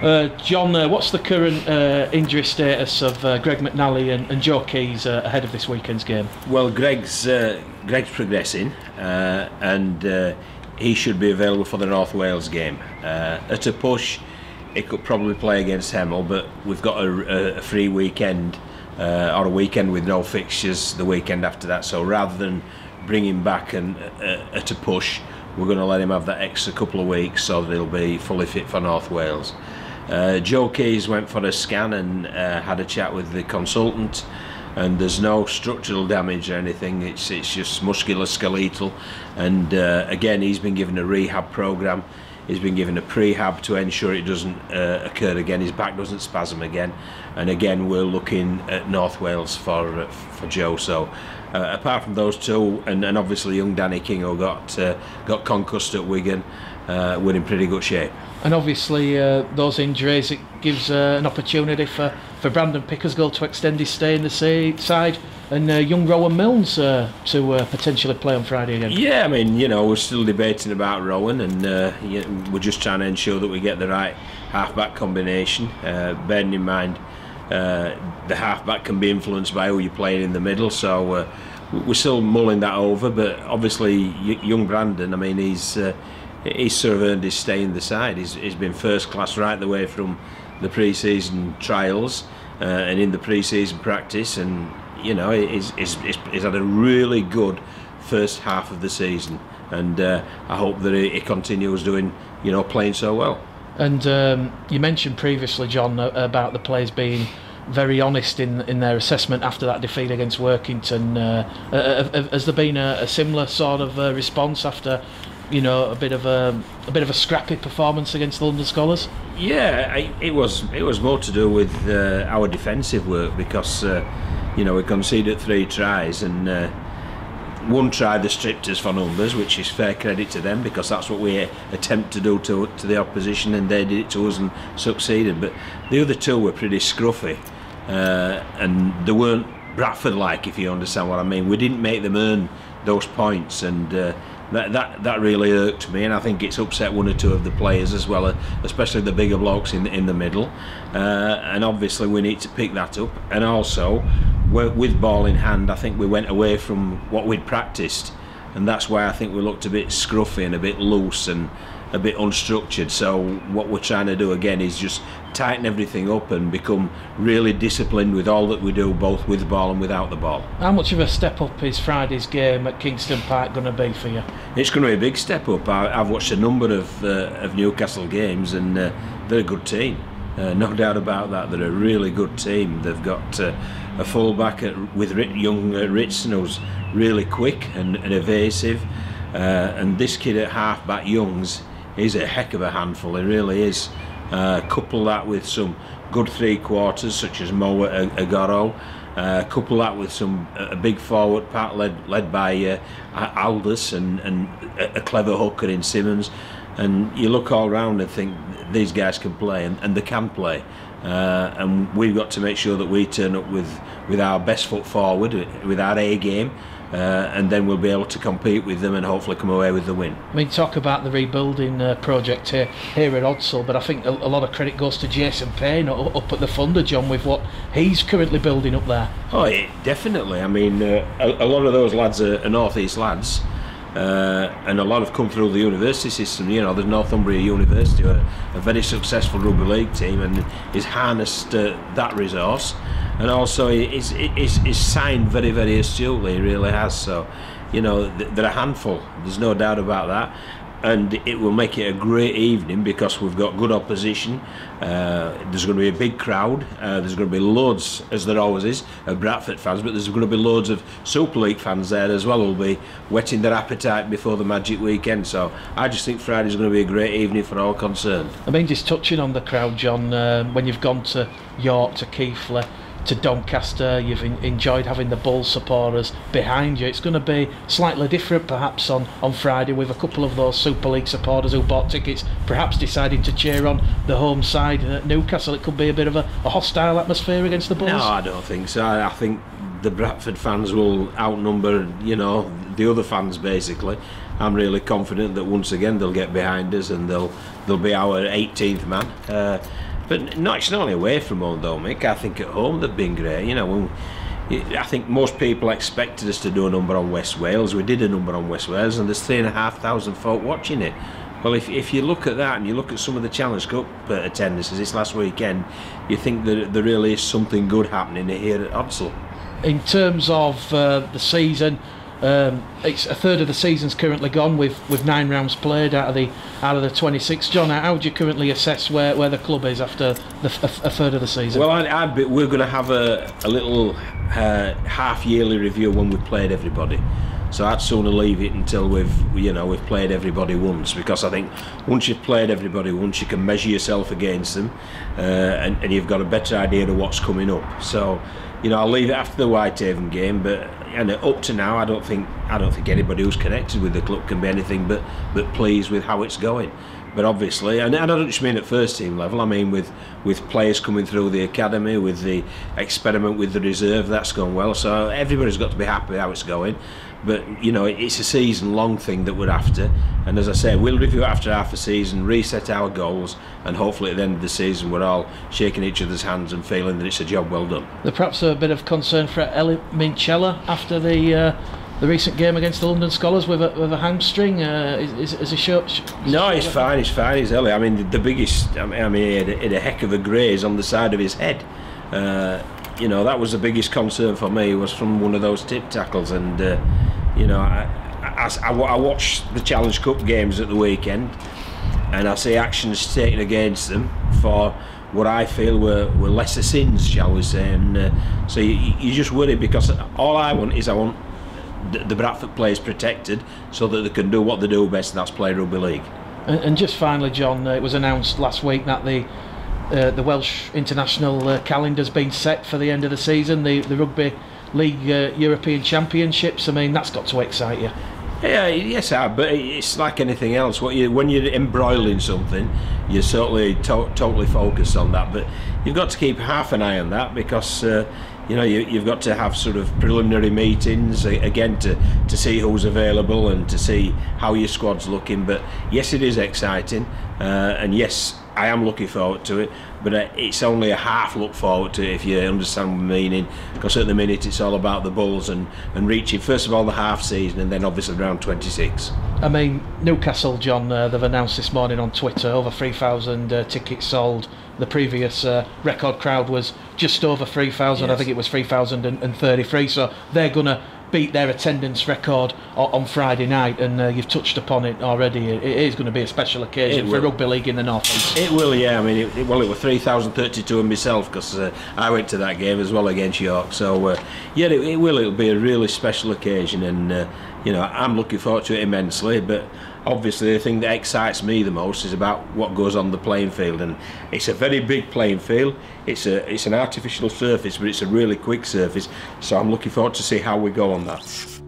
John, what's the current injury status of Greg McNally and Joe Keys ahead of this weekend's game? Well, Greg's progressing, and he should be available for the North Wales game. At a push, he could probably play against Hemel, but we've got a free weekend, or a weekend with no fixtures the weekend after that. So rather than bring him back and at a push, we're going to let him have that extra couple of weeks so that he'll be fully fit for North Wales. Joe Keys went for a scan and had a chat with the consultant, and there's no structural damage or anything. It's just musculoskeletal, and again, he's been given a rehab program. He's been given a prehab to ensure it doesn't occur again, his back doesn't spasm again, and again we're looking at North Wales for Joe. So apart from those two, and obviously young Danny King, who got concussed at Wigan, we're in pretty good shape. And obviously those injuries, it gives an opportunity for Brandon Pickersgill to extend his stay in the side, and young Rowan Milnes to potentially play on Friday again. Yeah, I mean, you know, we're still debating about Rowan, and we're just trying to ensure that we get the right half-back combination, bearing in mind the half-back can be influenced by who you're playing in the middle, so we're still mulling that over. But obviously young Brandon, I mean, he's sort of earned his stay in the side. He's been first class right the way from the pre-season trials and in the pre-season practice, and you know, he's had a really good first half of the season, and I hope that he continues doing, you know, playing so well. And you mentioned previously, John, about the players being very honest in their assessment after that defeat against Workington. Has there been a similar sort of response after, you know, a bit of a scrappy performance against the London Scholars? Yeah, it was more to do with our defensive work, because you know, we conceded 3 tries, and one try they stripped us for numbers, which is fair credit to them, because that's what we attempt to do to the opposition, and they did it to us and succeeded. But the other 2 were pretty scruffy, and they weren't Bradford-like, if you understand what I mean. We didn't make them earn those points, and that really irked me, and I think it's upset 1 or 2 of the players as well, especially the bigger blokes in the middle. And obviously we need to pick that up, and also with ball in hand, I think we went away from what we'd practiced, and that's why I think we looked a bit scruffy and a bit loose and a bit unstructured. So what we're trying to do again is just tighten everything up and become really disciplined with all that we do, both with the ball and without the ball. How much of a step up is Friday's game at Kingston Park going to be for you? It's going to be a big step up. I've watched a number of Newcastle games, and they're a good team. No doubt about that. They're a really good team. They've got a fullback with young Ritson, who's really quick and evasive, and this kid at half-back, Youngs, is a heck of a handful. He really is. Couple that with some good 3/4 such as Mo Agoro, couple that with a big forward pack led by Aldous, and a clever hooker in Simmons, and you look all round and think these guys can play, and they can play, and we've got to make sure that we turn up with our best foot forward, with our A game, and then we'll be able to compete with them and hopefully come away with the win. I mean, talk about the rebuilding project here at Odsall, but I think a lot of credit goes to Jason Payne up at the Thunder, John, with what he's currently building up there. Oh, definitely. I mean, a lot of those lads are North East lads, and a lot have come through the university system. You know, there's Northumbria University, a very successful rugby league team, and he's harnessed that resource, and also he's signed very, very astutely. He really has. So, you know, they're a handful. There's no doubt about that. And it will make it a great evening because we've got good opposition. There's going to be a big crowd. There's going to be loads, as there always is, of Bradford fans, but there's going to be loads of Super League fans there as well, who'll be whetting their appetite before the Magic weekend. So I just think Friday's going to be a great evening for all concerned. I mean, just touching on the crowd, John, when you've gone to York, to Keighley, to Doncaster, you've enjoyed having the Bull supporters behind you. It's going to be slightly different perhaps on Friday, with a couple of those Super League supporters who bought tickets perhaps deciding to cheer on the home side at Newcastle. It could be a bit of a hostile atmosphere against the Bulls. No, I don't think so. I think the Bradford fans will outnumber, you know, the other fans basically. I'm really confident that once again they'll get behind us and they'll be our 18th man. But no, it's not only away from home though, Mick. I think at home they've been great. You know, I think most people expected us to do a number on West Wales. We did a number on West Wales, and there's 3,500 folk watching it. Well, if you look at that and you look at some of the Challenge Cup attendances this last weekend, you think that there really is something good happening here at Odsal. In terms of the season, it's a third of the season's currently gone with 9 rounds played out of the 26. John, how do you currently assess where the club is after a third of the season? Well, we're going to have a little half-yearly review when we've played everybody. So I'd sooner leave it until we've played everybody once, because I think once you've played everybody once, you can measure yourself against them, and you've got a better idea of what's coming up. So, I'll leave it after the Whitehaven game, but up to now, I don't think anybody who's connected with the club can be anything but pleased with how it's going. But obviously, and I don't just mean at first team level, I mean with players coming through the academy, with the experiment with the reserve, that's gone well. So everybody's got to be happy how it's going. But it's a season-long thing that we're after, and as I say, we'll review it after half a season, reset our goals, and hopefully at the end of the season we're all shaking each other's hands and feeling that it's a job well done. There's perhaps a bit of concern for Ellie Minchella after the recent game against the London Scholars with a hamstring. Is he short? No, he's fine. He's Ellie. I mean, the biggest. I mean, he had a heck of a graze on the side of his head. That was the biggest concern for me, was from one of those tip tackles, and I watched the Challenge Cup games at the weekend, and I see actions taken against them for what I feel were lesser sins, shall we say, and so you just worry, because all I want the Bradford players protected so that they can do what they do best, and that's play rugby league. And just finally, John, it was announced last week that the Welsh international calendar's been set for the end of the season, the Rugby League European Championships. I mean, that's got to excite you. Yeah, yes, but it's like anything else. When you're embroiled in something, you're certainly totally focused on that. But you've got to keep half an eye on that, because you've got to have sort of preliminary meetings again to see who's available and to see how your squad's looking. But yes, it is exciting, and yes, I am looking forward to it, but it's only a half look forward to it, if you understand the meaning, because at the minute it's all about the Bulls and reaching first of all the half season, and then obviously round 26. I mean, Newcastle, John, they've announced this morning on Twitter over 3,000 tickets sold. The previous record crowd was just over 3,000. Yes. I think it was 3,033. So they're going to beat their attendance record on Friday night, and you've touched upon it already. It is going to be a special occasion for rugby league in the North East. It will, yeah. I mean, it was 3,032 and myself, because I went to that game as well against York. So yeah, it will. It'll be a really special occasion, and I'm looking forward to it immensely. But obviously, the thing that excites me the most is about what goes on the playing field, and it's a very big playing field. It's an artificial surface, but it's a really quick surface. So I'm looking forward to see how we go on that.